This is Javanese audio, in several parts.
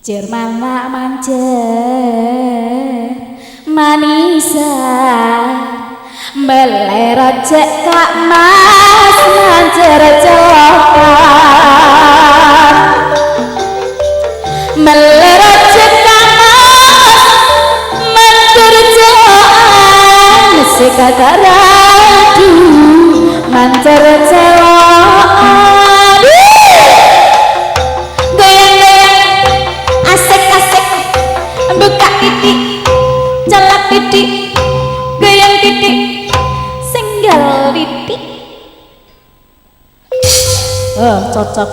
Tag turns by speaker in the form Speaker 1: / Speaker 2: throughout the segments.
Speaker 1: Jermana manjer manisa melera cek kak mas manjer cokan melera cek kak mas manjer cokan sekadaradu manjer cokan celak titik gayang titik senggal titik cocok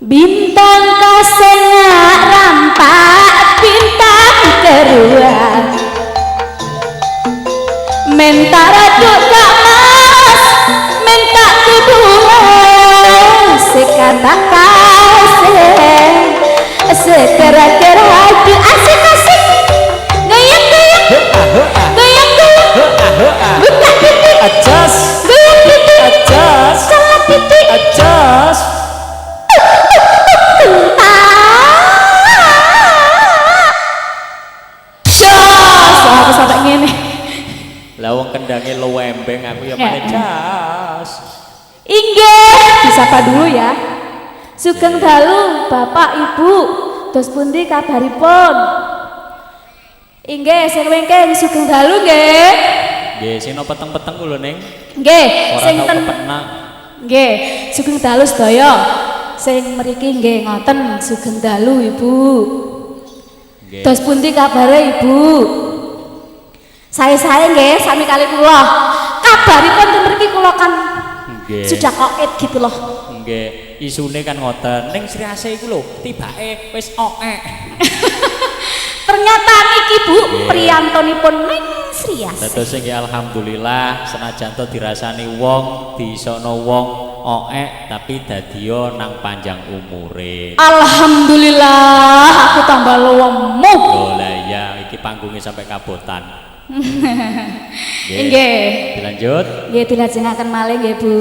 Speaker 1: bintang kasengak rampak bintang keruan mentara duk kak mas minta kedua sekata kasih sekera-kera hati asik-asik goyang-goyang goyang-goyang buka titik
Speaker 2: adjust
Speaker 1: goyang titik
Speaker 2: adjust
Speaker 1: salah titik
Speaker 2: adjust
Speaker 1: aku sampai ngene
Speaker 2: lah wong kendange lewembeng aku ya paling jas
Speaker 1: inggih disapa dulu ya. Sugeng dalu Bapak Ibu dos pundi kabaripun? Inggih sing wengking sugeng dalu nggih.
Speaker 2: Nggih sing peteng-peteng kula ning.
Speaker 1: Nggih sing
Speaker 2: ten kepenak.
Speaker 1: Nggih sugeng dalu sedaya. Sing mriki nggih ngoten sugeng dalu Ibu.
Speaker 2: Nggih.
Speaker 1: Dos pundi kabare Ibu? Sae-sae nggih sami kali kula. Kabaripun ten mriki kula kan
Speaker 2: nggih.
Speaker 1: Sudah koet gitu loh.
Speaker 2: Nggih. Isune kan ngoten ning Sri Asih iku lho tibake wis oek.
Speaker 1: Ternyata niki Bu priyantonipun ning Sri Asih.
Speaker 2: Dados sing alhamdulillah senajan to dirasani wong disono wong oek tapi dadiyo nang panjang umure.
Speaker 1: Alhamdulillah aku tambah lowemu.
Speaker 2: Oh lah ya iki panggungnya sampai kabotan.
Speaker 1: Nggih.
Speaker 2: Dilanjut.
Speaker 1: Nggih dilajengaken malih nggih Bu.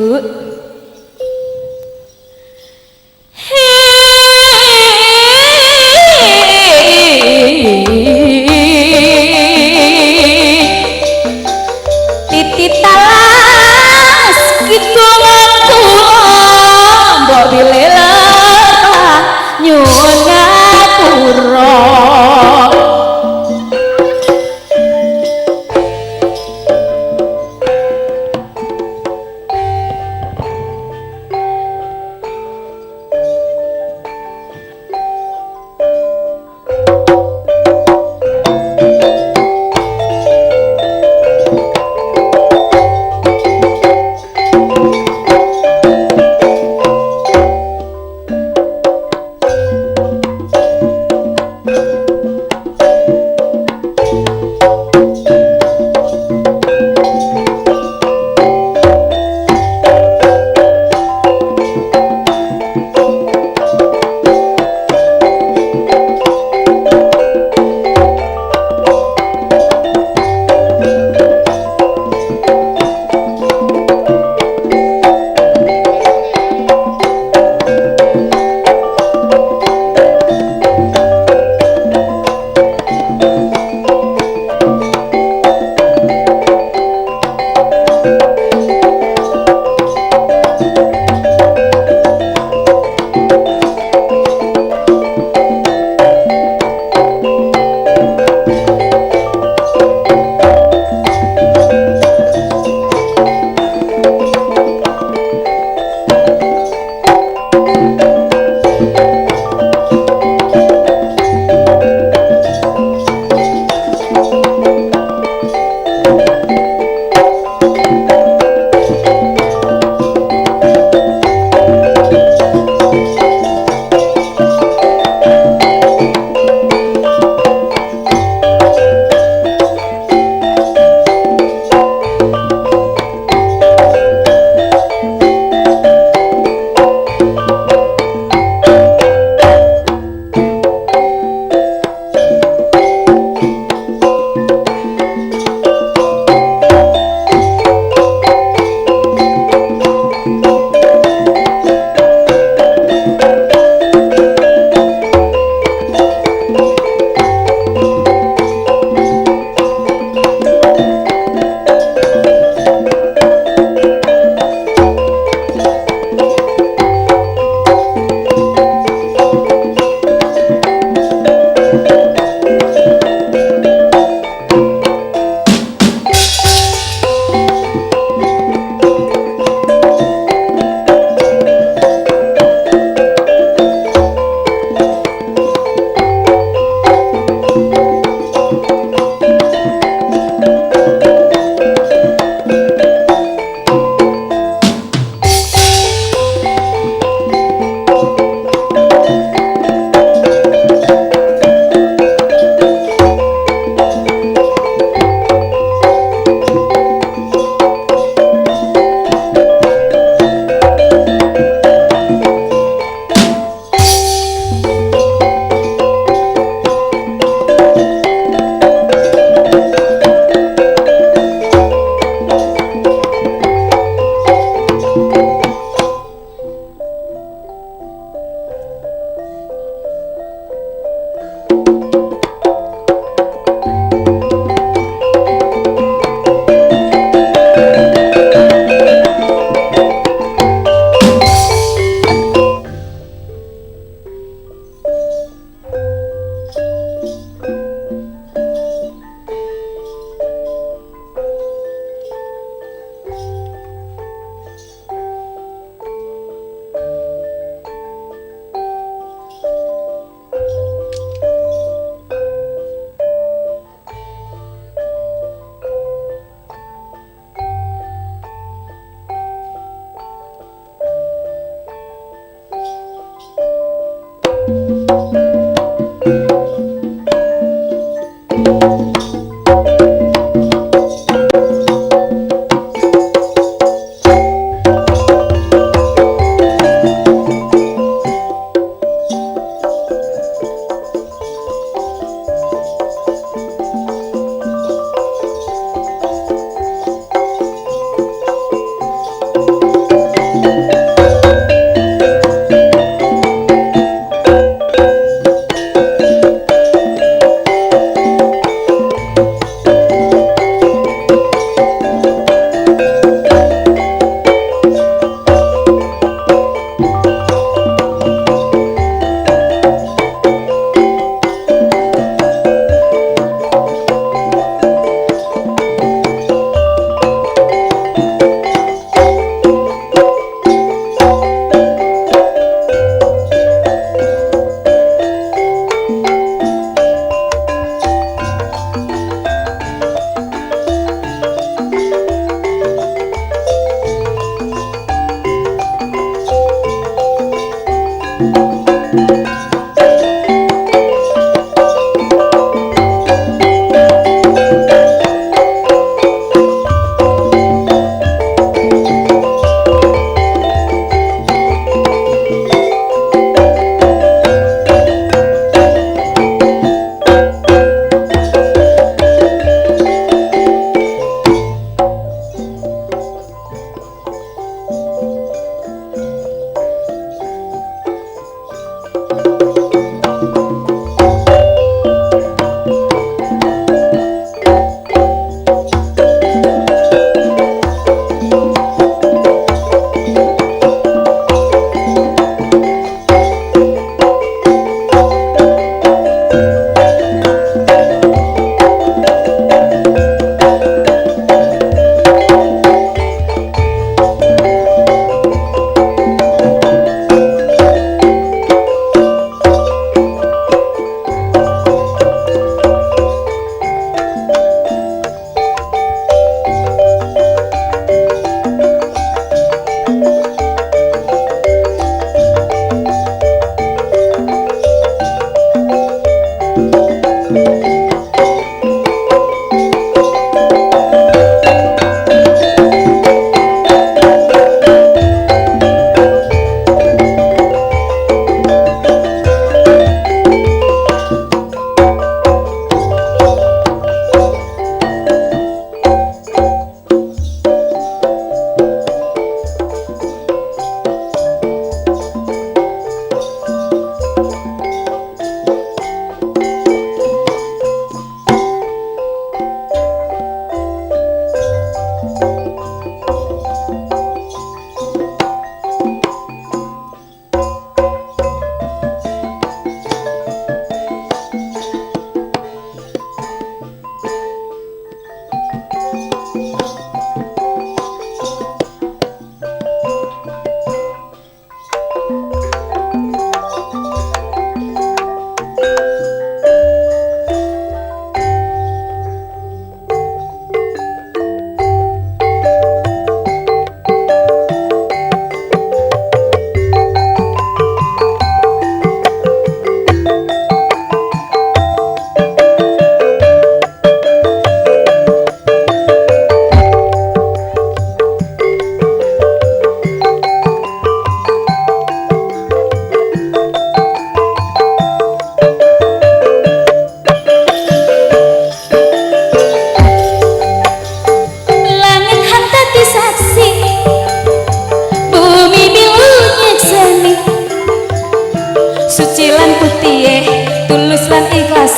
Speaker 1: Titi talas kidunganku mbok bilela nyuwun ngapura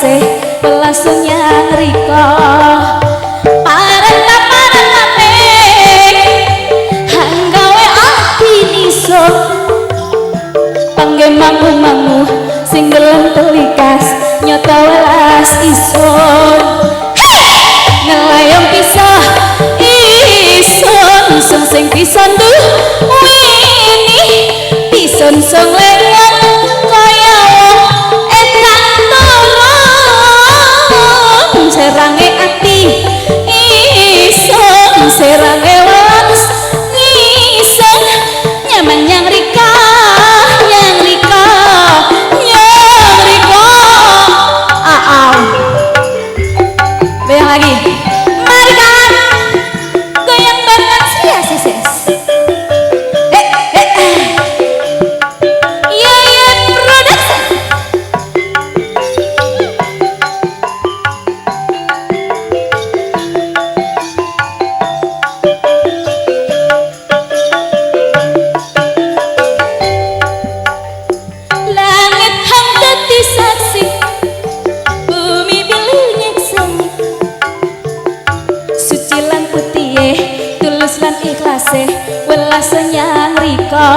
Speaker 1: ikhlasé welas nyang rika parentapane hanggawe ati niso pangge mangu-mangu sing gelem telikas nyata welas ison ngelayong pisah ison sung sing pisan duh wini pisan sung lengang kaya wong edan turun serange ati ison serange welas ison nyaman nyang rika nyang rika nyang rika goyang lagi mari kan goyang banget sis Yayan Production langit hang dadi saksi bumi bilih nyekseni suci lan putih tulus lan ikhlase welas nyang rika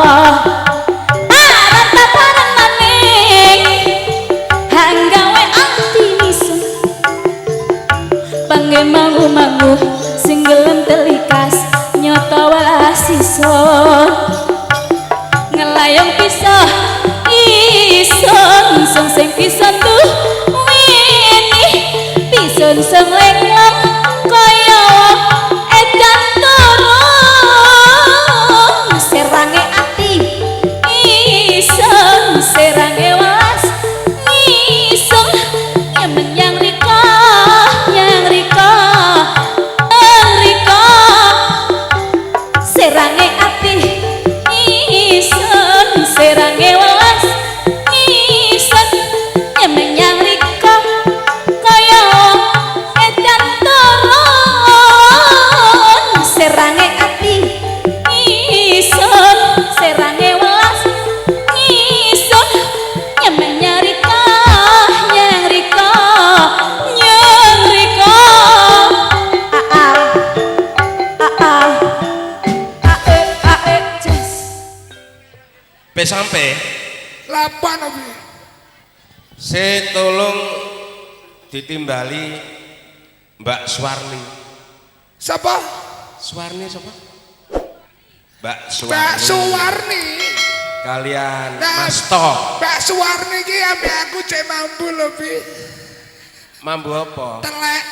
Speaker 1: parentapanen maning hanggawe ati nisun pangge mangu-mangu sing gelem telikas nyata welas ison ngelayong pisah ison sung sing pisan duh wini pisan sung lengang kaya wong edan turun serange ati ison serange welas ison nyaman nyang rika nyang rika nyang rika serange ati ison serange welas ison nyaman nyang rika kaya wong edan turun serange ati ison serange welas ison nyaman nyang rika nyang rika nyang rika jas
Speaker 3: Pe sampe
Speaker 4: Lapan opi.
Speaker 3: se tolong ditimbali Mbak Suwarni.
Speaker 4: Siapa?
Speaker 3: Suwarni siapa? Mbak
Speaker 4: Mbak
Speaker 3: Suwarni
Speaker 4: Suwarni.
Speaker 3: kalian
Speaker 4: Nah,
Speaker 3: Mas Toh.
Speaker 4: Mbak Suwarni ki ambek aku cek mampu lho Bi.
Speaker 3: Mambu apa?
Speaker 4: Telek.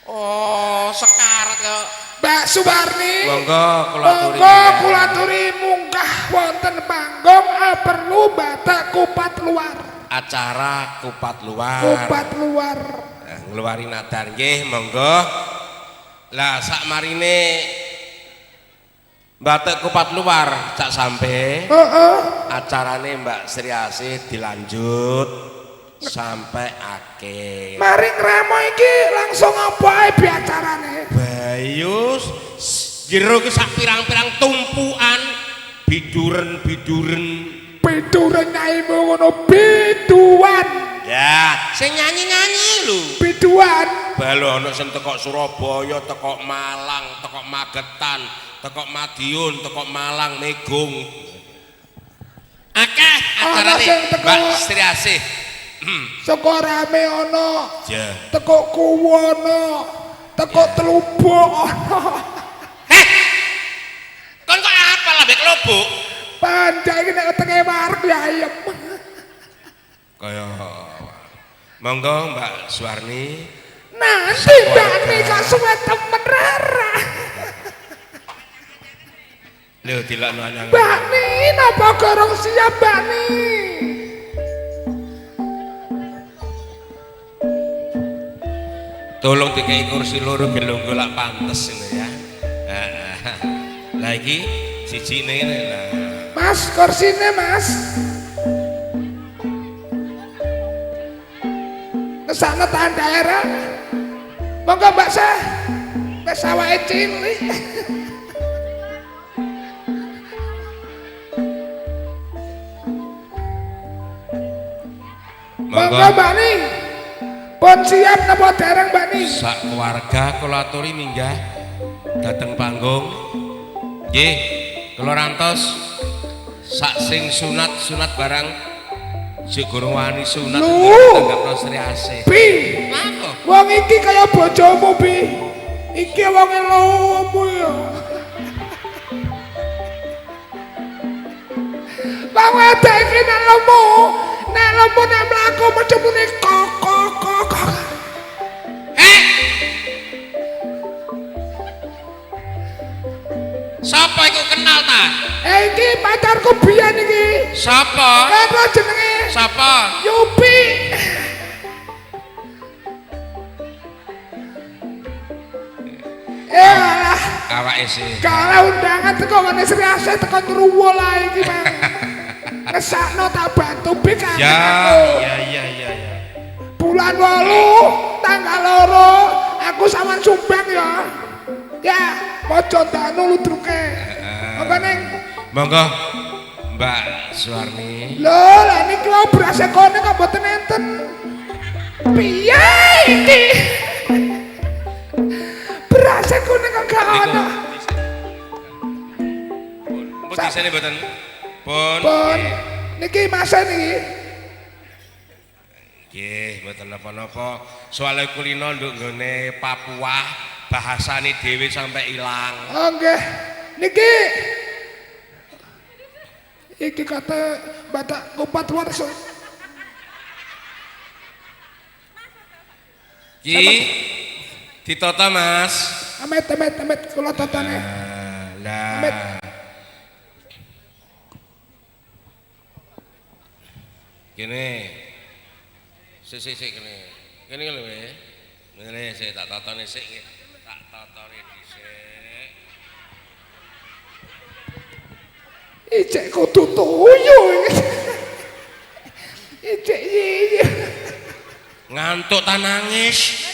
Speaker 3: Oh, sekarat kok.
Speaker 4: Mbak Suwarni.
Speaker 3: Monggo kula aturi.
Speaker 4: Monggo kula aturi munggah wonten panggung perlu batak kupat luar.
Speaker 3: Acara kupat luar.
Speaker 4: Kupat luar.
Speaker 3: Nah, ngeluari nadar nggih, monggo. Lah sak marine batek kupat luar cak sampe acarane Mbak Sri Asih dilanjut sampai akhir.
Speaker 4: Mari ngremo iki langsung apa ae biacarane?
Speaker 3: Bayus jero ki sak pirang-pirang tumpukan biduren-biduren.
Speaker 4: Biduran nyaimu ngono biduan.
Speaker 3: Ya, sing nyanyi-nyanyi lho.
Speaker 4: Biduan.
Speaker 3: Balo ana sing teko Surabaya, teko Malang, teko Magetan, teko Madiun, teko Malang, Megung. Akeh acarane
Speaker 4: sing teko-
Speaker 3: Mbak Sri Asih.
Speaker 4: Saka rame ana.
Speaker 3: Ya.
Speaker 4: Teko kuwono. Teko telubuk ana.
Speaker 3: Kon kok apa lah mbek lobok?
Speaker 4: Pandai iki nek tenge warung ya ayem.
Speaker 3: Kaya monggo Mbak Suwarni.
Speaker 4: Nanti Mbak Nika suwe temen rara.
Speaker 3: Lho dilakno anyang.
Speaker 4: Mbak Ni napa gorong siap Mbak Ni?
Speaker 3: Tolong dikai kursi loro gelonggo lak pantes ngono ya. Lah iki sijine ngene lah.
Speaker 4: Mas kursine Mas. Kesana tahan daerah. Monggo Mbak Sah. Wis awake cilik. Monggo Mbak Ni. Pun siap napa dereng Mbak Ni?
Speaker 3: Sak keluarga kula aturi minggah dateng panggung. Nggih, kula rantos sak sing sunat barang sik gorong wani sunat tanggapno Sri Asih.
Speaker 4: Bi.
Speaker 3: Apa?
Speaker 4: Wong iki kaya bojomu, Bi. Iki wong elomu ya. Bang wedok iki nek lemu nek mlaku mesti muni kok.
Speaker 3: Sapa iku kenal ta?
Speaker 4: Iki pacarku biyen iki.
Speaker 3: Sapa?
Speaker 4: Karo jenenge
Speaker 3: Sapa?
Speaker 4: Yupi. Alah,
Speaker 3: Awake sih.
Speaker 4: kalau undangan teko ngene Sri Asih teko ngruwo lah iki, Mang. Ngesakno tak bantu Bi kan.
Speaker 3: Ya.
Speaker 4: Bulan 8 tanggal 2 aku sampean sumbang ya. Ya, aja danu ludruke. Apa ning?
Speaker 3: Monggo Mbak Suwarni.
Speaker 4: Lho, lah niki wae berase kene kok mboten enten. Piye iki? Berase kene kok gak ono.
Speaker 3: Pun disene mboten. Pun.
Speaker 4: Pun niki masa niki.
Speaker 3: Nggih, mboten napa-napa. Soale kulino nduk nggone Papua, bahasane dhewe sampai ilang.
Speaker 4: Oh nggih. Niki iki kata Batak Kupat Warso.
Speaker 3: Ki ditata Mas.
Speaker 4: Amet kula tatane.
Speaker 3: Lah.
Speaker 4: Amet.
Speaker 3: Kene. Sik kene. Kene lho we. Ngene sik tak tatone sik nggih. Tak tatone dhisik.
Speaker 4: Ijek kudu tuyu iki. Ijek iki.
Speaker 3: Ngantuk ta nangis?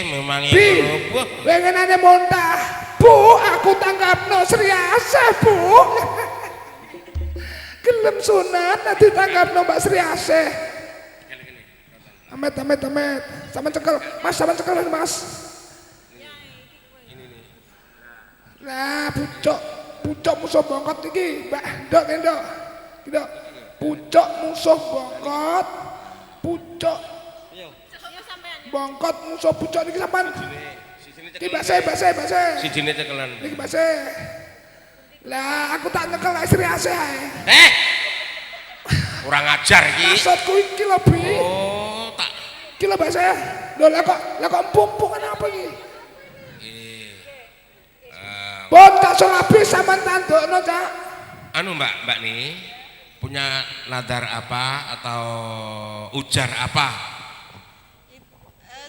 Speaker 3: Memang
Speaker 4: Bi,
Speaker 3: ngono.
Speaker 4: pengenane montah. Bu, aku tanggapno Sri Asih, Bu. Gelem sunat nanti tanggapno Mbak Sri Asih. Amet. Sampeyan cekel. Mas, sampeyan cekel Mas. Nah, pucuk musuh bongkot iki, Mbak. Ndok. Ndok. Pucuk musuh bongkot. Pucuk. Bongkot musuh pucuk niki sampean. Iki base.
Speaker 3: Sijine cekelan.
Speaker 4: Niki base. Lah, aku tak nyekel Sri Asih ae.
Speaker 3: Kurang ajar iki.
Speaker 4: Maksudku iki lho, Bi.
Speaker 3: Oh, tak
Speaker 4: Iki lho base. Lho lah kok empuk kenapa iki? Bon tak solabi sampean tandukno, Cak.
Speaker 3: Anu Mbak nih punya nadar apa atau ujar apa?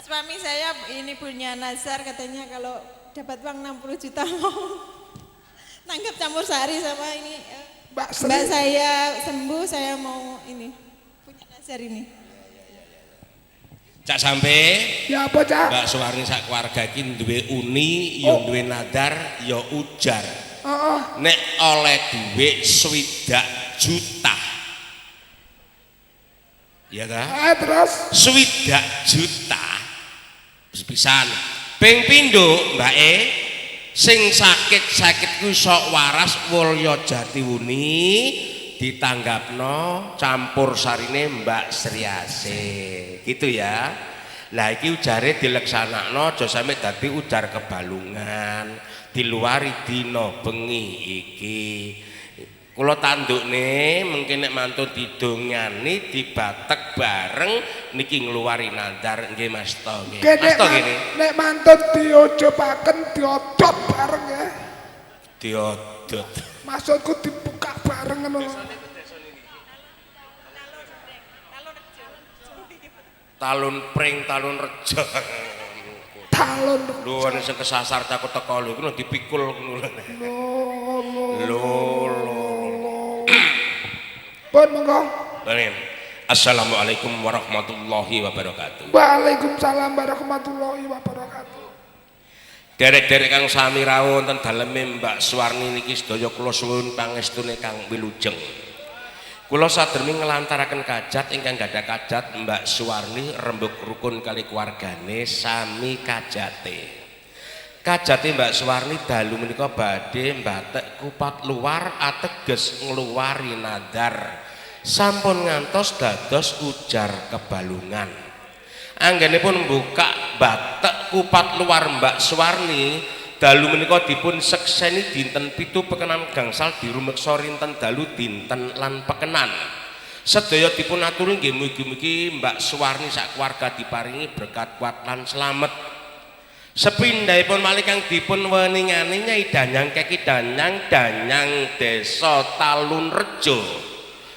Speaker 5: Suami saya ini punya nazar katanya kalau dapat uang 60 juta mau nanggap campur sari sama ini
Speaker 4: Mbak Sri.
Speaker 5: mbak saya sembuh saya mau ini punya nazar ini.
Speaker 3: Cak sampe
Speaker 4: Ya apa, Cak?
Speaker 3: Mbak Suwarni sak keluarga iki duwe uni, ya duwe nadar, ya ujar.
Speaker 4: Heeh.
Speaker 3: Nek oleh duit 60 juta. Ya ta?
Speaker 4: Terus
Speaker 3: 60 juta. Pisan. Ping pindho, Mbake, sing sakit ku sok waras Wolyo Jatiwuni ditanggapno campur sarine Mbak Sri Asih. Gitu ya. Lah iki ujare dileksanakno aja sampe dadi ujar kebalungan, diluari dina bengi iki. Kula tandukne mungkin nek mantun didongani dibatek bareng niki ngluwari nadar nggih Mas To nggih. Mas To ngene.
Speaker 4: Nek mantun diojopaken diodot bareng ya.
Speaker 3: Diodot.
Speaker 4: Maksudku dibuka bareng ngono lho.
Speaker 3: Talun pring, talun rejo.
Speaker 4: Talon.
Speaker 3: Lho ana sing kesasar takut teko lho iku dipikul ngono lho. Lho.
Speaker 4: Pun monggo.
Speaker 3: Banin. Assalamualaikum warahmatullahi wabarakatuh.
Speaker 4: Waalaikumsalam warahmatullahi wabarakatuh.
Speaker 3: Derek-derek kang sami rawuh wonten daleme Mbak Suwarni niki sedaya kula suwun pangestune kang wilujeng. Kula sadermi ngelantaraken kajat ingkang gadah kajat Mbak Suwarni rembug rukun kali keluargane sami kajate. Kajate Mbak Suwarni dalu menika badhe mbatek kupat luar ateges ngluwari nadar. Sampun ngantos dados ujar kebalungan. Anggenipun buka batek kupat luar Mbak Suwarni dalu menika dipun sekseni dinten 7 pekenan gangsal dirumeksa rinten dalu dinten lan pekenan. Sedaya dipun aturi nggih mugi-mugi Mbak Suwarni sak keluarga diparingi berkat kuat lan slamet. Sepindhaipun malih kang dipun weningani Nyai Danyang Keki Danyang Desa Talunrejo.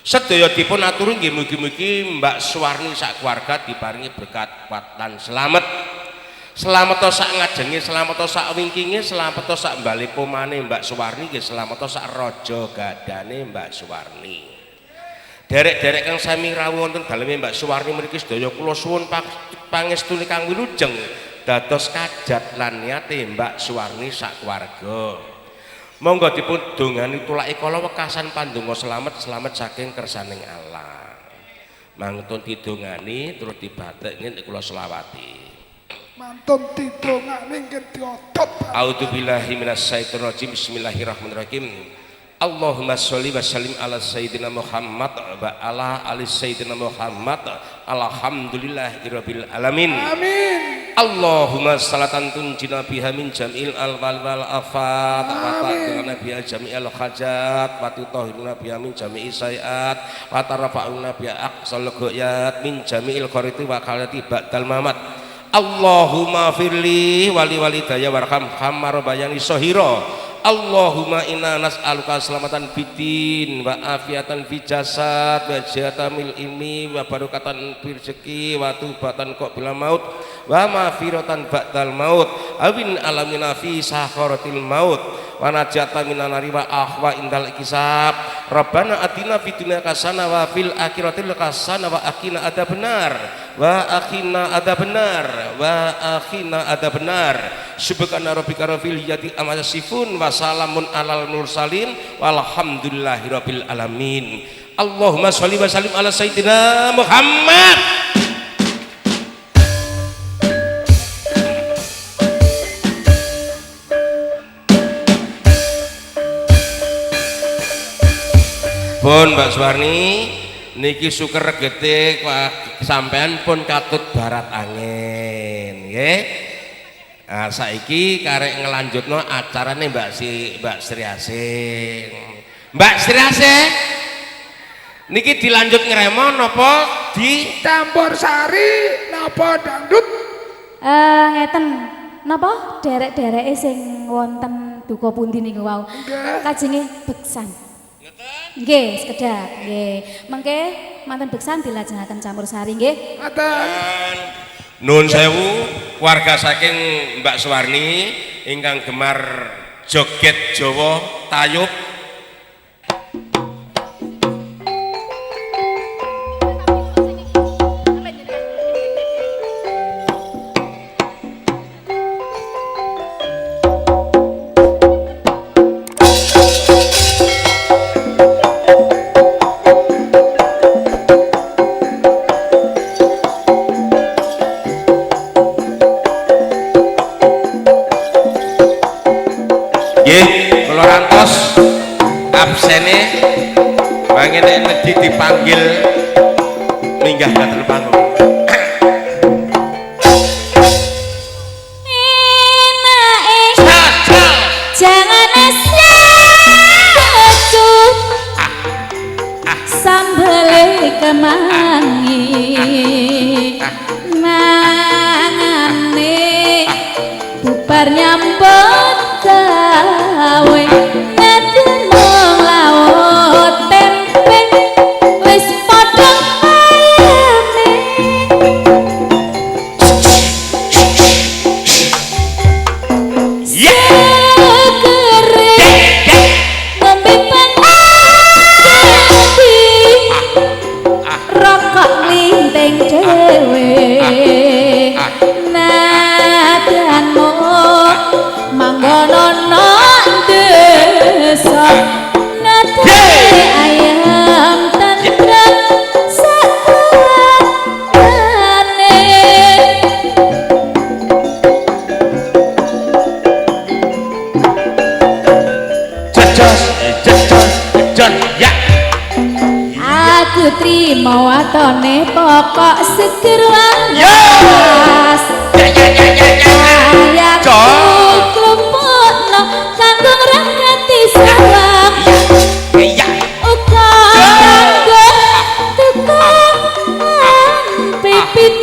Speaker 3: Sedaya dipun aturi nggih mugi-mugi Mbak Suwarni sak keluarga diparingi berkat kuat lan slamet. Selamat sak ngajengi, selamat sak wingkingi, selamat sak bali pomane Mbak Suwarni nggih, selamat sak raja gadane Mbak Suwarni. Derek-derek kang sami rawuh wonten daleme Mbak Suwarni mriki sedaya kula suwun pangestune kang wilujeng dados kajat lan niate Mbak Suwarni sak keluarga. Monggo dipun dongani tulake kala wekasan pandonga selamat saking kersaning Allah. Mangtun didongani terus dibatek nek kula selawati.
Speaker 4: Mantun didongane nggih diodot.
Speaker 3: A'udzubillahi minasyaitonir rajim. Bismillahirrahmanirrahim. Allahumma sholli wa sallim ala sayyidina Muhammad wa ala ali sayyidina Muhammad. Alhamdulillahirabbil alamin.
Speaker 4: Amin.
Speaker 3: Allahumma salatan tunjina biha min jamil al-wal wal afat wa ta'tina biha jami'al hajat wa tutahhiruna biha min jami'i sayiat wa tarfa'una biha aqsal ghayat min jami'il khariti wa khalati ba'dal mamat. Allahumma firli wali walidayya warham hamar bayani sohiro. Allahumma inna nas'aluka selamatan bidin wa afiatan fi jasad wa jatamil ilmi wa barokatan fi rezeki wa tubatan kok bila maut wa mafiratan ba'dal maut awin alamina fi sakharatil maut wa najata minan nari wa ahwa indal kisab. Rabbana atina fid dunya hasanah wa fil akhirati hasanah wa aqina adzabannar wa aqina adzabannar wa aqina adzabannar. Subhana rabbika rabbil izzati amma yasifun wa salamun alal mursalin walhamdulillahirabbil alamin. Allahumma sholli wa sallim ala sayyidina Muhammad. Pun Mbak Suwarni niki suker regete sampean pun katut barat angin nggih. Nah, saiki karek ngelanjutno acarane Mbak Sri Asih. Mbak Sri Asih niki dilanjut ngremon napa di
Speaker 4: Campur sari napa dangdut?
Speaker 1: Ngeten. Napa derek-dereke sing wonten duka pundi niku wau? Kajenge beksan. Nggih, sekedap. Nggih. Mengke manten beksan dilajengaken campur sari nggih.
Speaker 4: Ngaten.
Speaker 3: Nun sewu warga saking Mbak Suwarni ingkang gemar joget Jawa tayub. Absene mangene nedhi dipanggil minggah dateng panggung.
Speaker 1: Jangan satu sambel kemangi mangane bubar nyambut gawe. Nadanmu manggono nang watone pokok seger waras ayatku klumpukno kanggo ngrakati sawang uga kanggo tukang pipit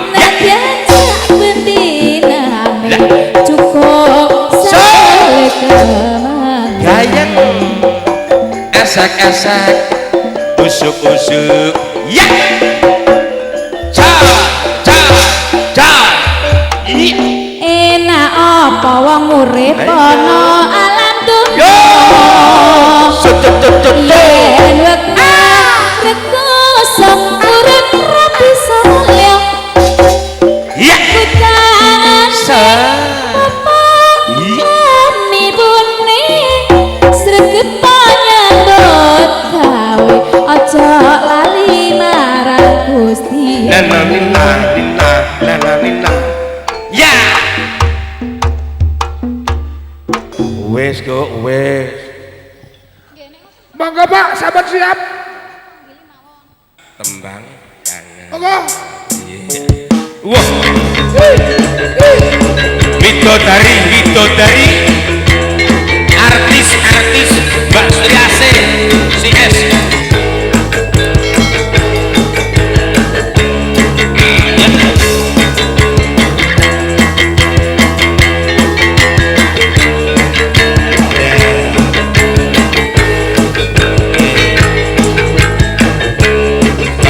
Speaker 1: nadyan jak bentinane cukup sale kemang
Speaker 3: gayeng esek-esek usuk-usuk ya
Speaker 1: enak apa wong urip ana alam dunya yen wektu rekoso urip ra bisa mulya
Speaker 3: ya
Speaker 1: kami bune sreget panyambut gawe aja lali marang Gusti
Speaker 3: nana ya wes kok wes
Speaker 4: Monggo Pak, sahabat siap.
Speaker 3: tembang kangen
Speaker 4: Monggo.
Speaker 3: wah Widodari artis Mbak Sriase CS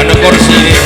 Speaker 3: ada kursi ini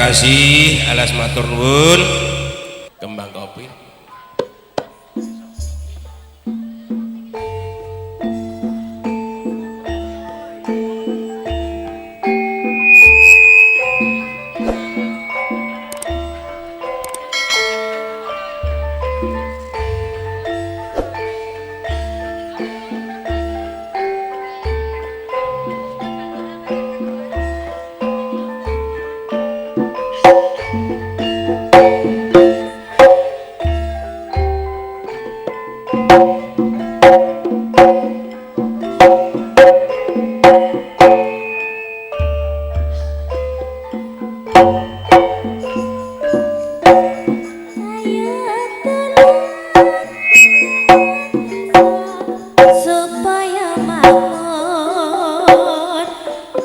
Speaker 3: kasih alas matur nuwun. Kembang kopi.
Speaker 6: Supaya makmur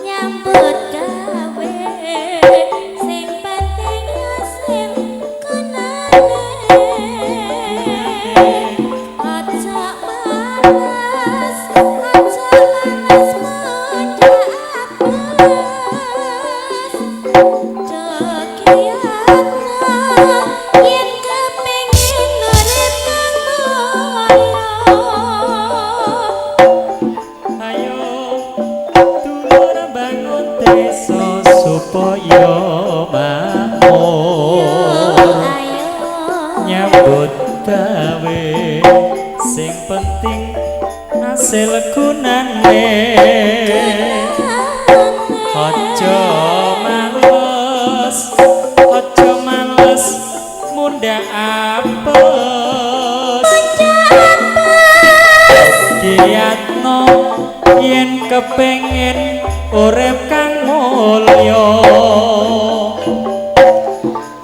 Speaker 6: nyambut gawe sing penting hasil kenane aja malas muda apes dekiyatna yen kepengin urip kang mulya.
Speaker 2: Ayo dulur bangun desa supaya makmur nyambut gawe sing penting hasil gunane aja males munda apes Diatno yen kepengin urip kang mulya.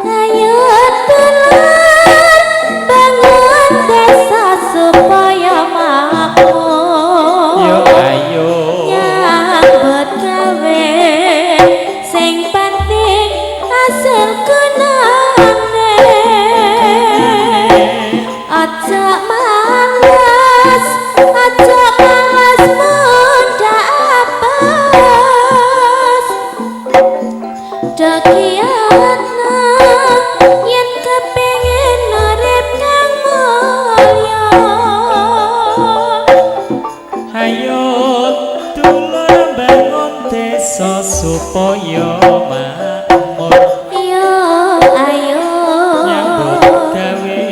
Speaker 6: Ayo dulur bangun desa supaya makmur.
Speaker 2: Yo ayo
Speaker 6: Nyambut gawe sing penting hasil gunane. Aja malas muda apes dekiyatna yen kepengin urip kang mulya.
Speaker 2: ayo dulur bangun desa supaya makmur
Speaker 6: Yo ayo
Speaker 2: nyambut gawe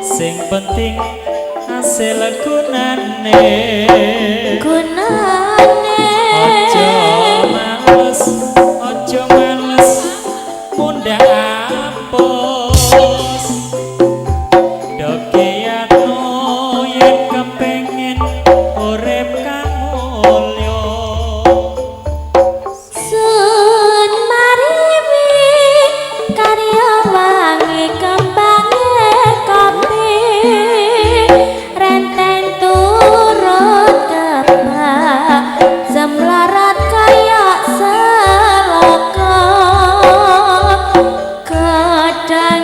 Speaker 2: sing penting hasil gunane.
Speaker 6: gunane
Speaker 2: Ojo males munda apes dekiyatno yen kepengin urip kang mulya.
Speaker 6: sun mariwi karya wangi kembange kopi renten turut kebak semlarat kaya seloko kadang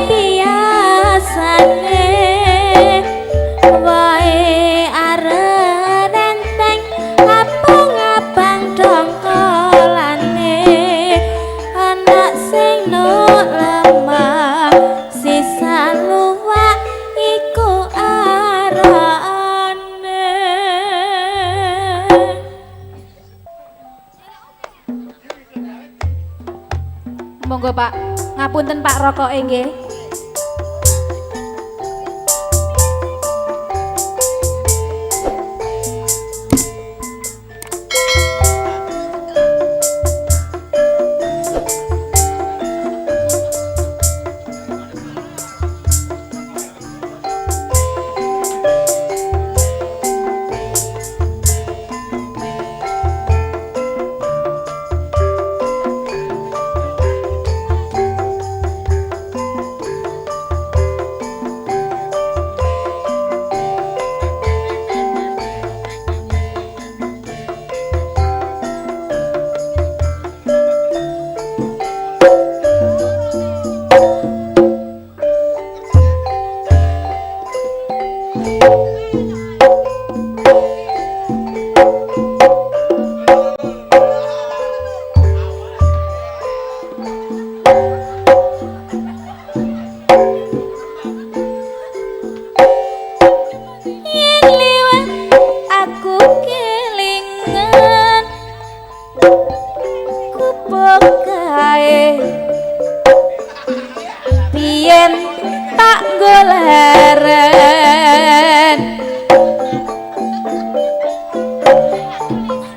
Speaker 6: biasane wae arep enteng abang-abang dongkolane anak sing nuk lemah sisa luwak iku arane.
Speaker 1: Monggo Pak, ngapunten Pak rokoke nggih. Biyen tak goleren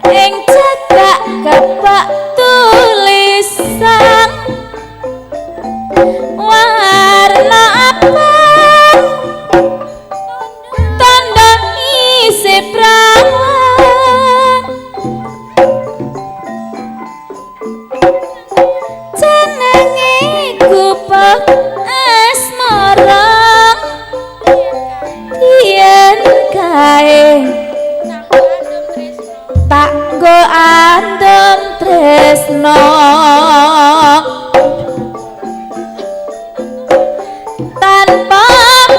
Speaker 1: ing cedhak kebak tulisan warna abang tanda isi prawan jenenge gubek asmara yen kae tak nggo andem tresno tanpa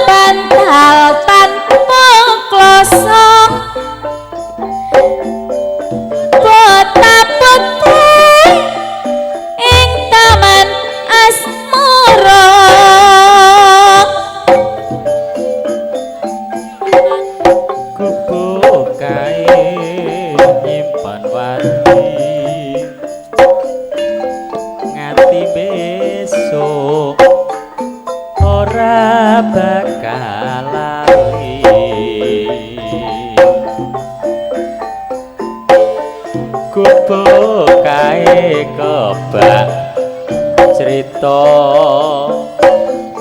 Speaker 1: bantal tanpa kloso bota putih ing taman asmara
Speaker 2: Gubuk kae nyimpen warni nganti besok ora bakal lali. Gubuk kae kebak cerita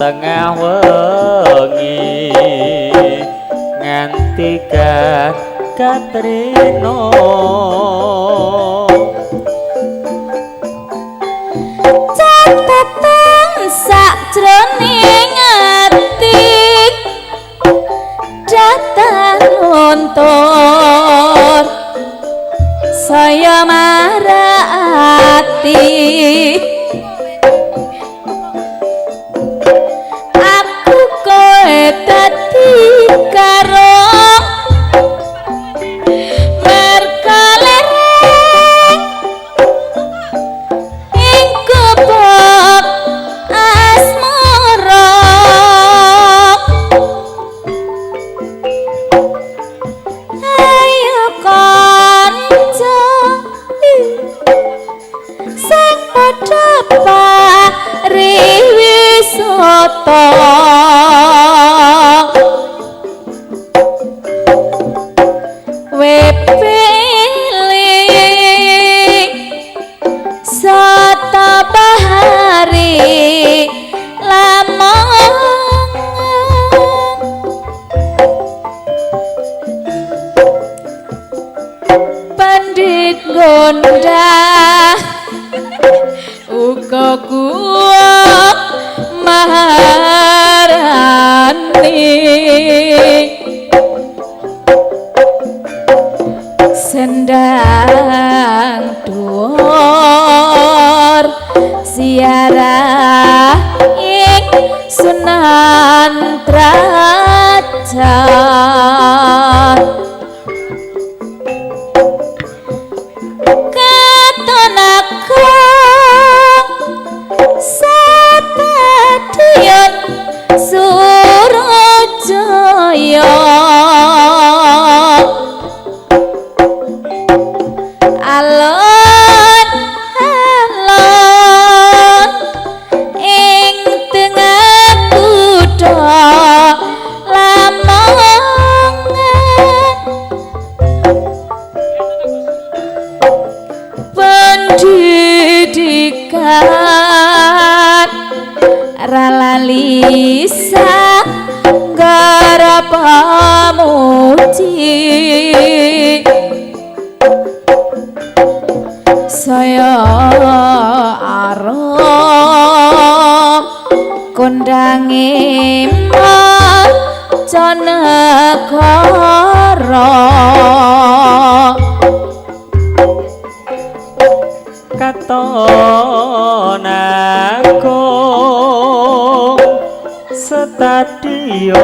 Speaker 2: tengah wengi nganti katrino
Speaker 6: catatan sakjroning ati datan luntur saya marati aku koe dadi karo merkalereng ing gubuk asmara Sunan Derajat katon aku satadyan Surajaya alon alon ing tengah kutha Lamongan pendidikan ralali sanggara pamuji saya arep kondange mancanegara
Speaker 2: katon aku stadion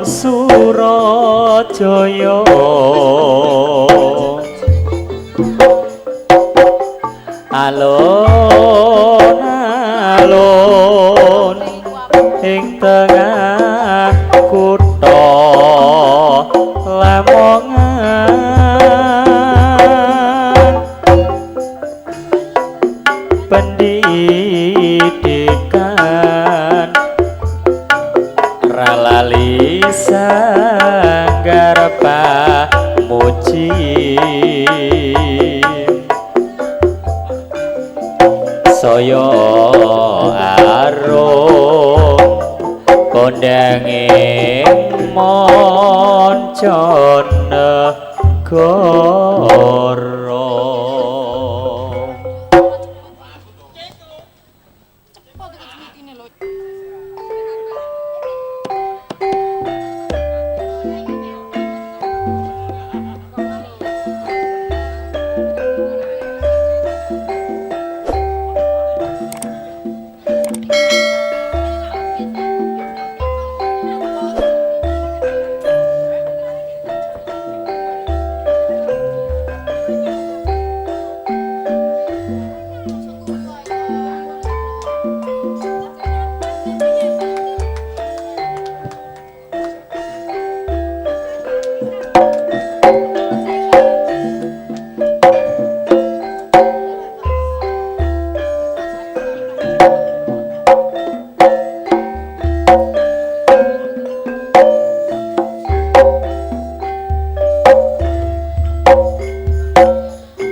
Speaker 2: Surajaya alon alon ing tengah kutha Lamongan pendidikan ralali sanggar pamuji saya arum kondange mancanegara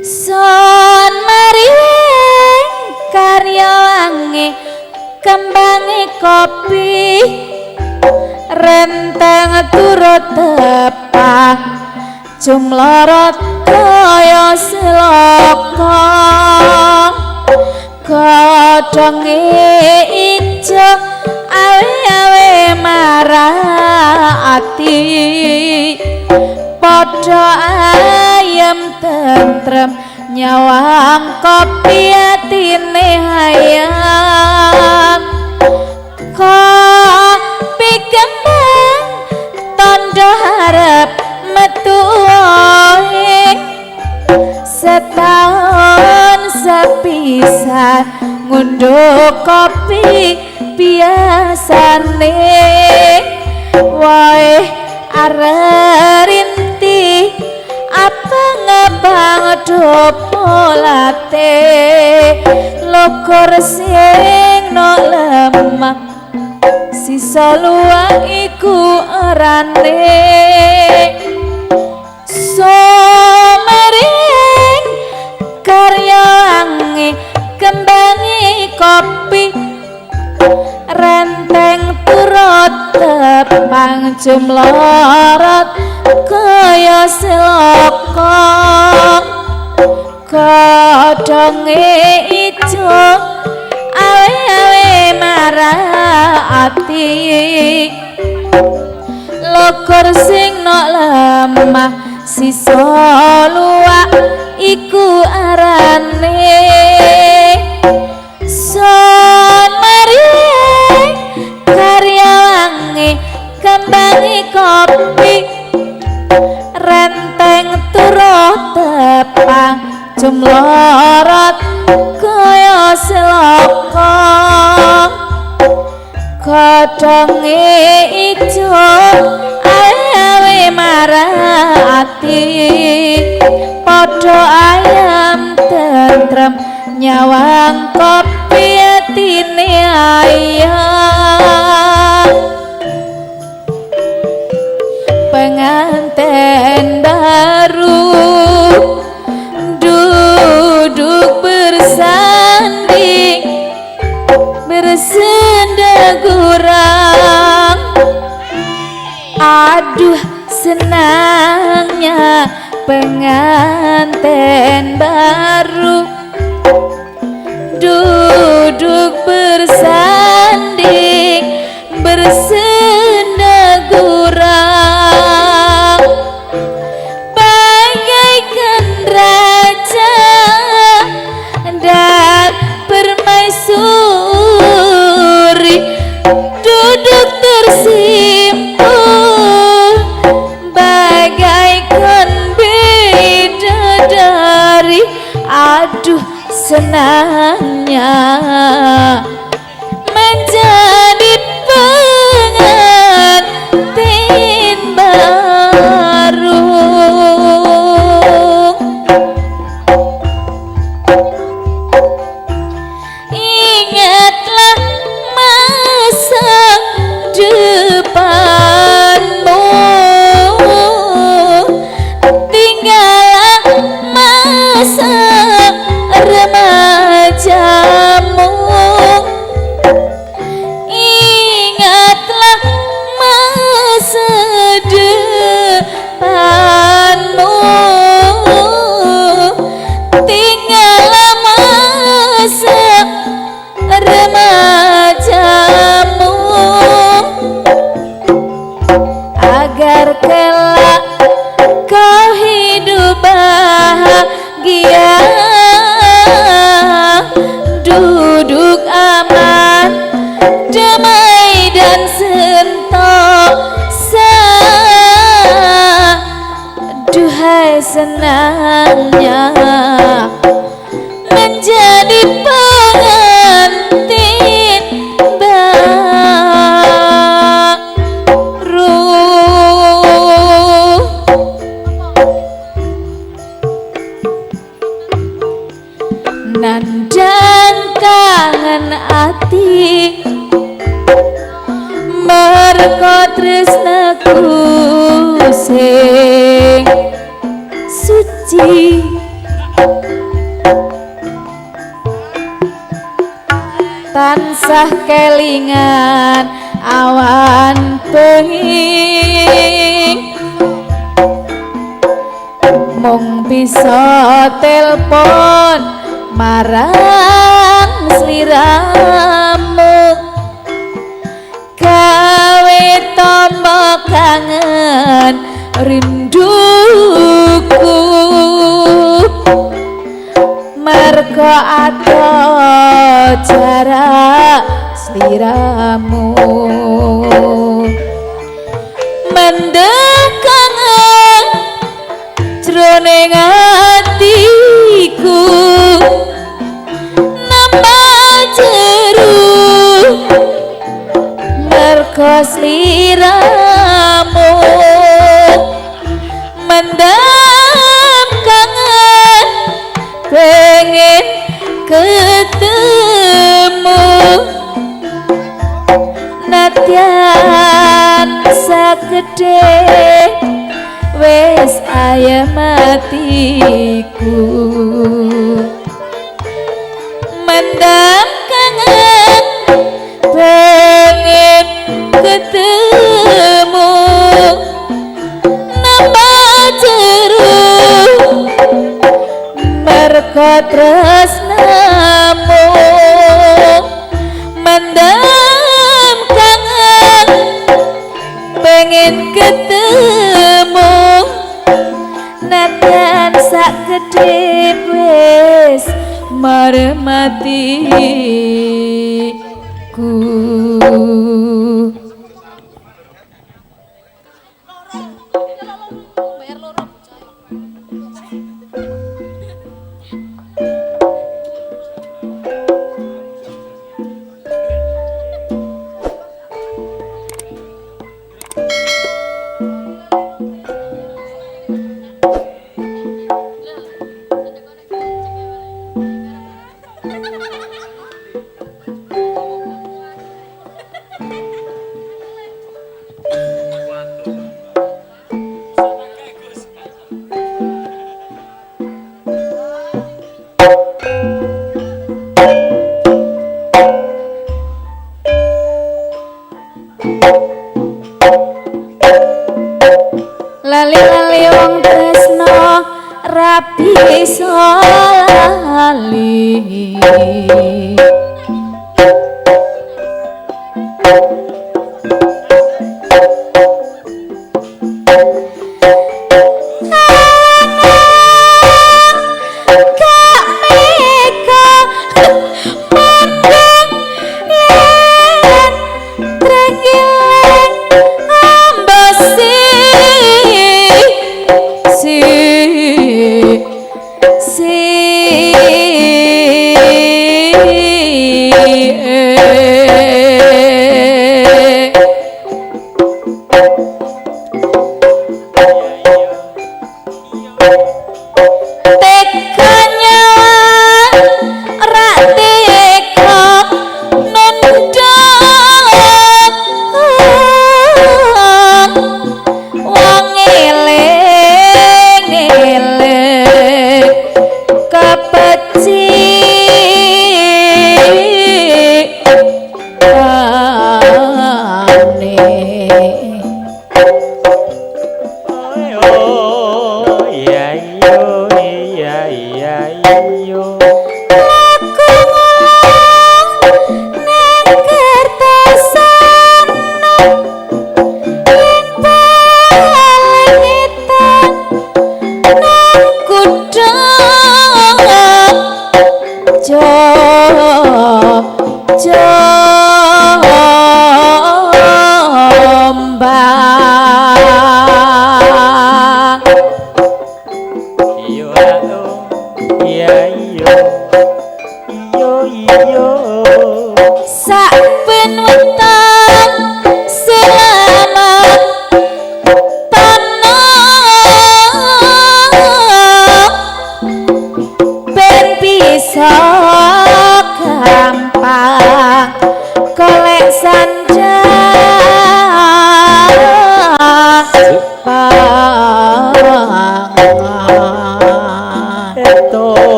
Speaker 6: Son mariwing karya wangi kembangi kopi renteng turut tepah jumlorot kaya seloko godhonge ijo awe-awe marah ati padha ayem tentrem nyawang kopi atine hayam kopi kembang tondo harap metu setahun sepisan ngunduh kopi biasane wae arerinti abang-abang dopolate lokor sing no lemak sisa luwak iku arane somering karya wangi kembangi kopi renteng turut tepang jumlorot kaya seloko godhonge ijo awe-awe marah ati lokor sing no lemah sisa luwak iku arane son maring godhonge ijo awe marati padha ayam tentrem nyawang kopi atine ayam penganten baru duduk bersanding bersenda gurang aduh senangnya penganten baru duduk bersanding bersenda gurang bagaikan raja dan permaisuri duduk tersimpul bagaikan bidadari aduh senangnya menjadi pengantin baru ingatlah masa depanmu tinggallah masa remajamu ingatlah masa depanmu tinggallah masa remajamu agar kelak kau hidup bahagia duduk aman damai dan sentosa duhai senangnya menjadi pengantin baru nandang kangen ati merko tresnaku sing suci tansah kelingan awan bengi mung bisa telpon marang sliramu gawe tambah kangen rinduku mergo ada jarak sliramu mendek kangen jroning atiku nambah jeru mergo sliramu mendem kangen pengen ketemu nadyan sakede wes ayam hatiku mendam kangen pengen ketemu nambah jeru merko tresnamu mendam kangen pengen ketemu nadyan sak gede wis marematiku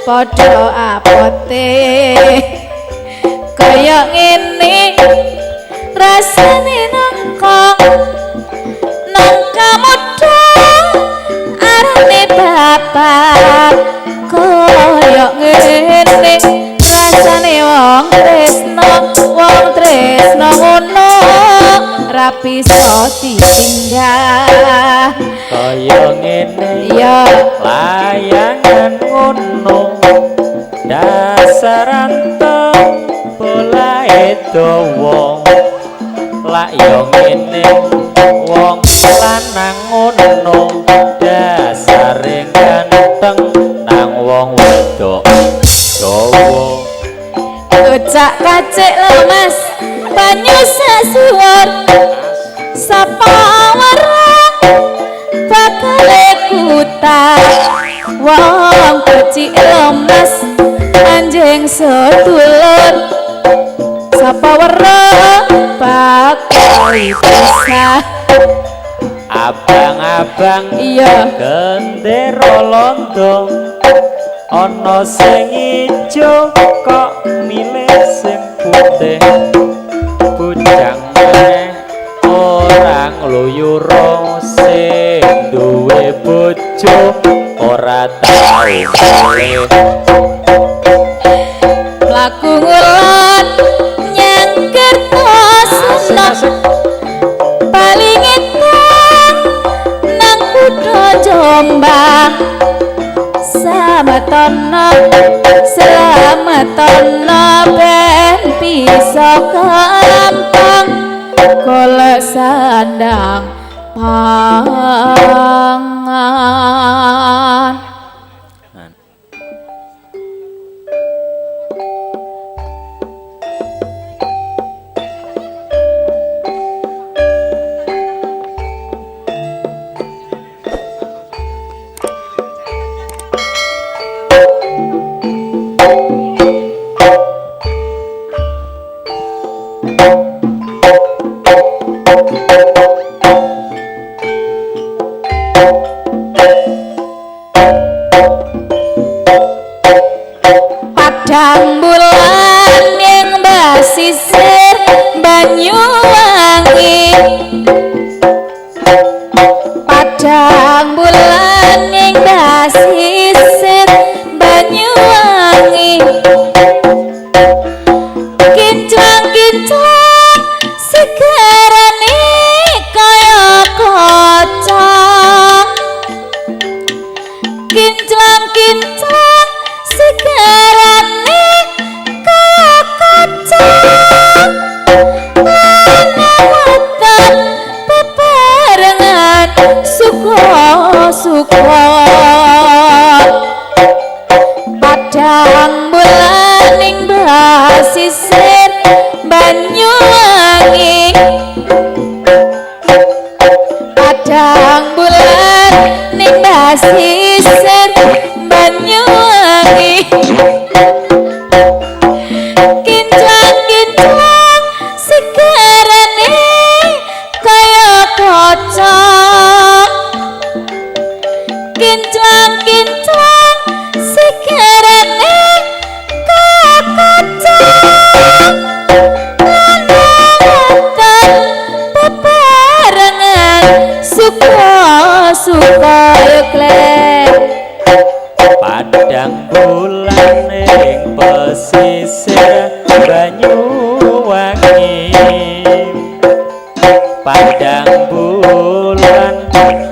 Speaker 6: Podo apote kaya ngene rasane nangkong nangka muda arane bapak kaya ngene rasane wong tresno ngono rapi so ditinggal
Speaker 2: kaya ngene
Speaker 6: ya
Speaker 2: layangan ngono dasaranteng pola dawa lak yo ngene wong lanang ngono dasare ganteng nang wong wedok dawa
Speaker 6: ojak kacik lho Mas banyu sasuwur sapa warang bakal kuta wong kecil lho Mas anjing sedulur sapa weruh bakal bisa
Speaker 2: abang-abang
Speaker 6: iya
Speaker 2: gendera londo ana sing ijo kok milih sing putih bujang meneh ora ngluyura sing duwe bojo ora tau milih
Speaker 6: laku ngulon nyang kertosono paling edan nang kutha Jombang Slametono ben bisa gampang golek sandang pangan. Padang bulan yang basisir Banyuwangi Padang bulan yang basisir Banyuwangi Kinclong-kinclong segarane kaya kocong Kinclong-kinclong segarane kaya kocong Ana-ana bebarengan suka-suka Padang bulan ing basisir Banyuwangi Padang bulan ning basisir Banyuwangi Kinclong-kinclong segarane kaya kocong Kinclong-kinclong segarane kaya kocong Ana-ana bebarengan suka-suka yuk
Speaker 2: Padang bulan ing pesisir Banyuwangi Padang bulan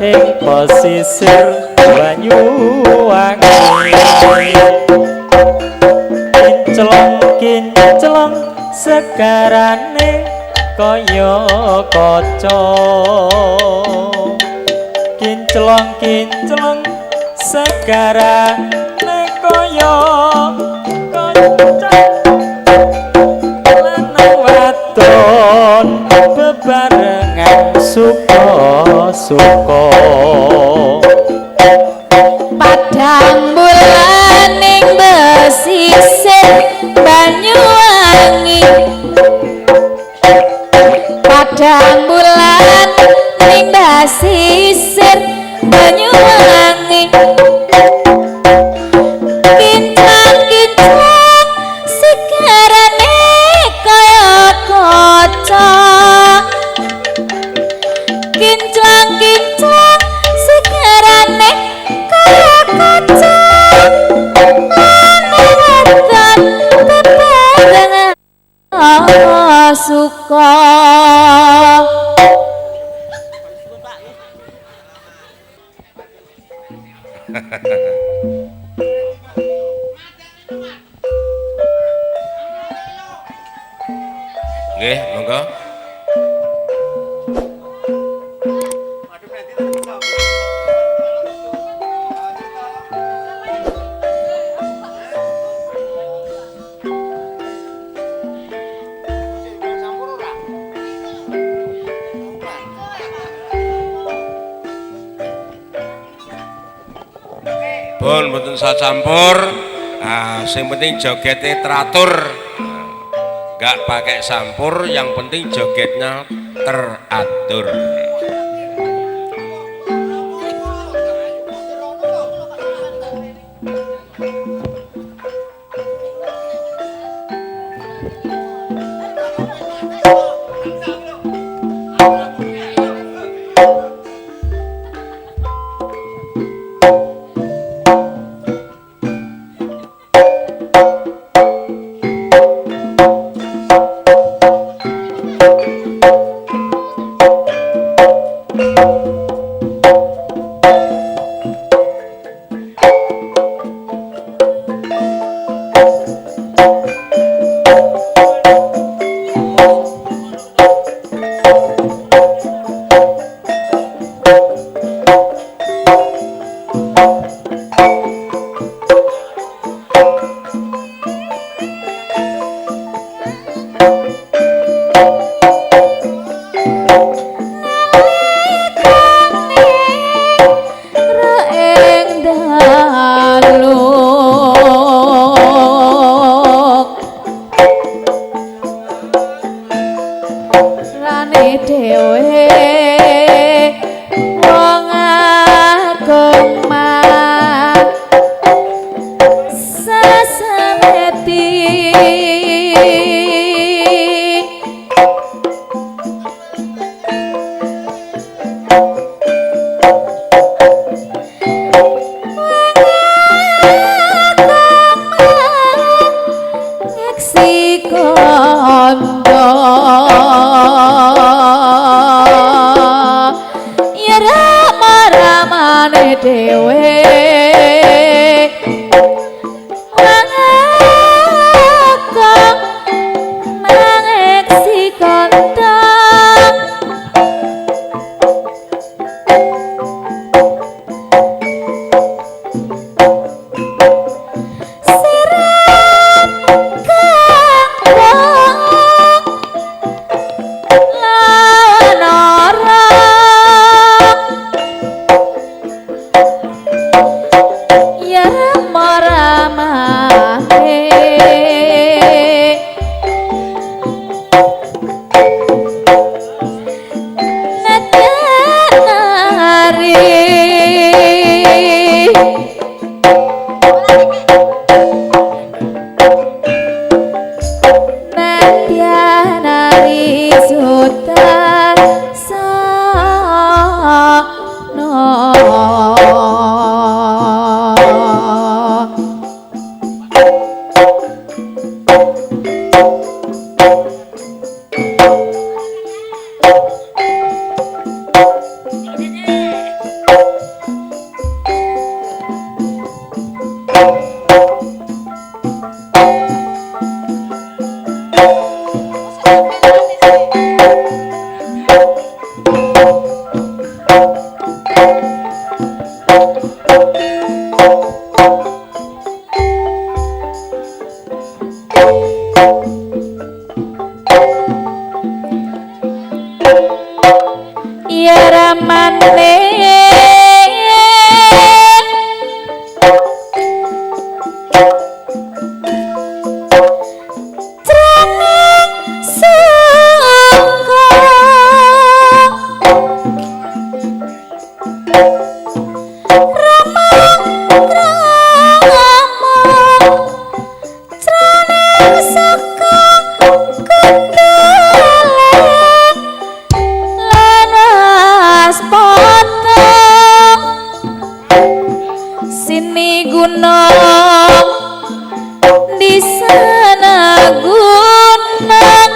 Speaker 2: ing pesisir Banyuwangi Kinclong-kinclong segarane kaya kaca Kinclong-kinclong segarane kaya kaca lanang wadon bebarengan suka-suka
Speaker 6: Padang bulan ning basisir Banyuwangi Padang bulan ning basisir Banyuwangi Kinclong-kinclong segarane kaya kocong Kinclong-kinclong segarane kaya kocong Ana-ana bebarengan suka
Speaker 3: Nggih, monggo. Pun mboten sacampur. Sing penting jogete teratur. Enggak pakai sampur, yang penting jogetnya teratur.
Speaker 6: jaluk rane dhewe wong agung mah sasameti ngeksi kondo ya rama-ramane dhewe mangakong mangeksi kondo ya ramane sini gunung di sana gunung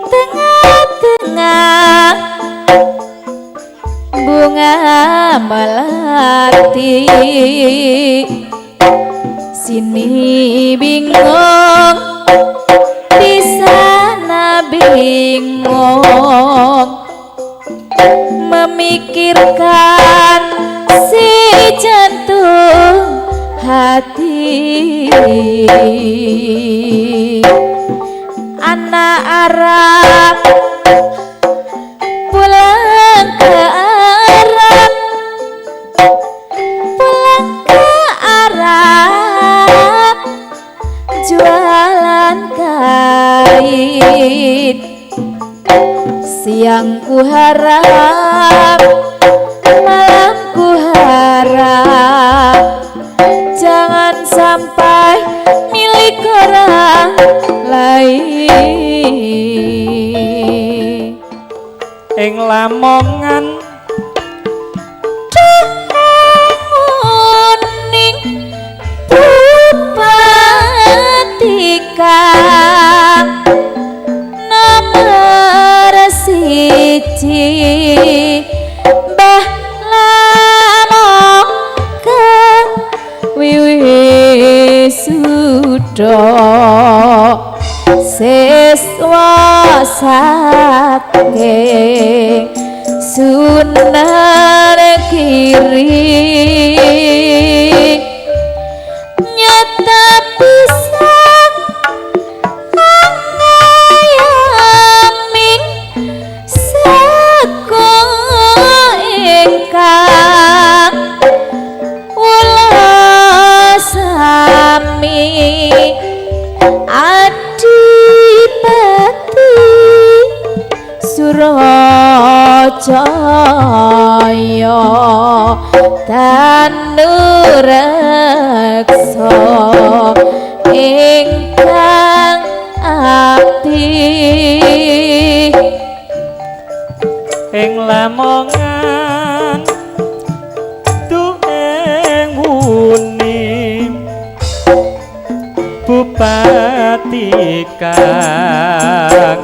Speaker 6: tengah-tengah bunga melati sini bingung di sana bingung memikirkan si jantung hati anak Arab pulang ke Arab pulang ke Arab jualan kain siang ku harap malam ku harap jangan sampai milik orang lain
Speaker 2: ing Lamongan
Speaker 6: kuning bupati nomor siji jaya tanureksa ingkang abdi
Speaker 2: ing lamongan tueng muni bupati kang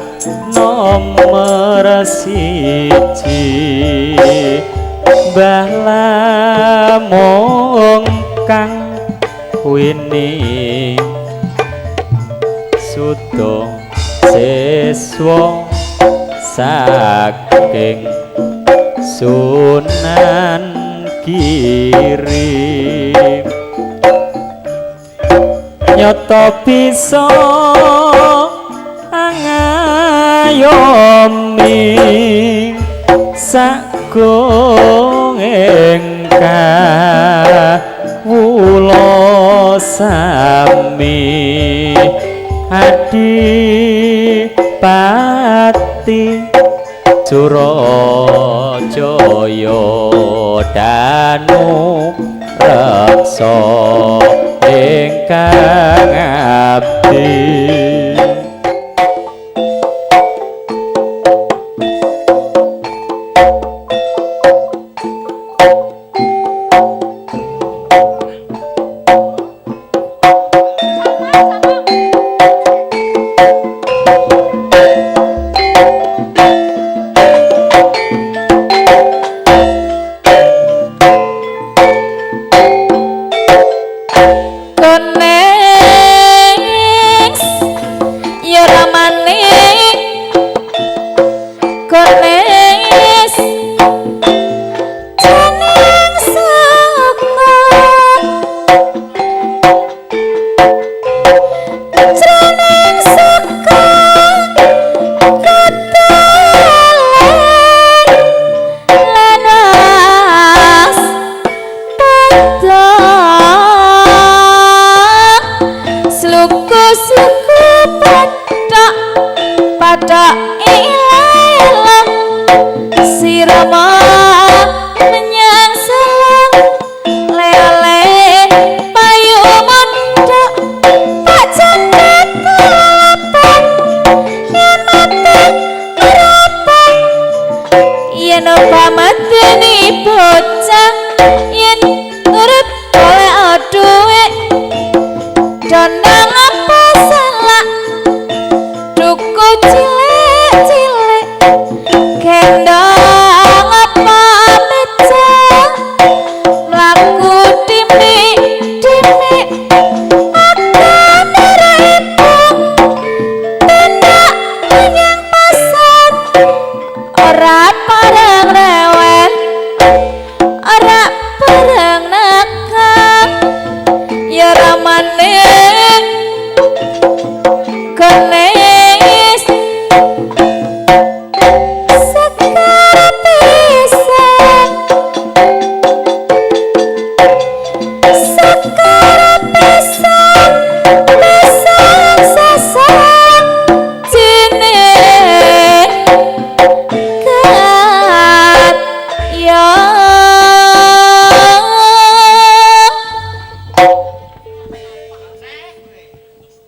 Speaker 2: nomor siji Mbah Lamong kang wini sudo siswa saking Sunan Giri nyoto bisa angayomi sagung kawula sami Adipati Surajaya danu reksa ingkang abdi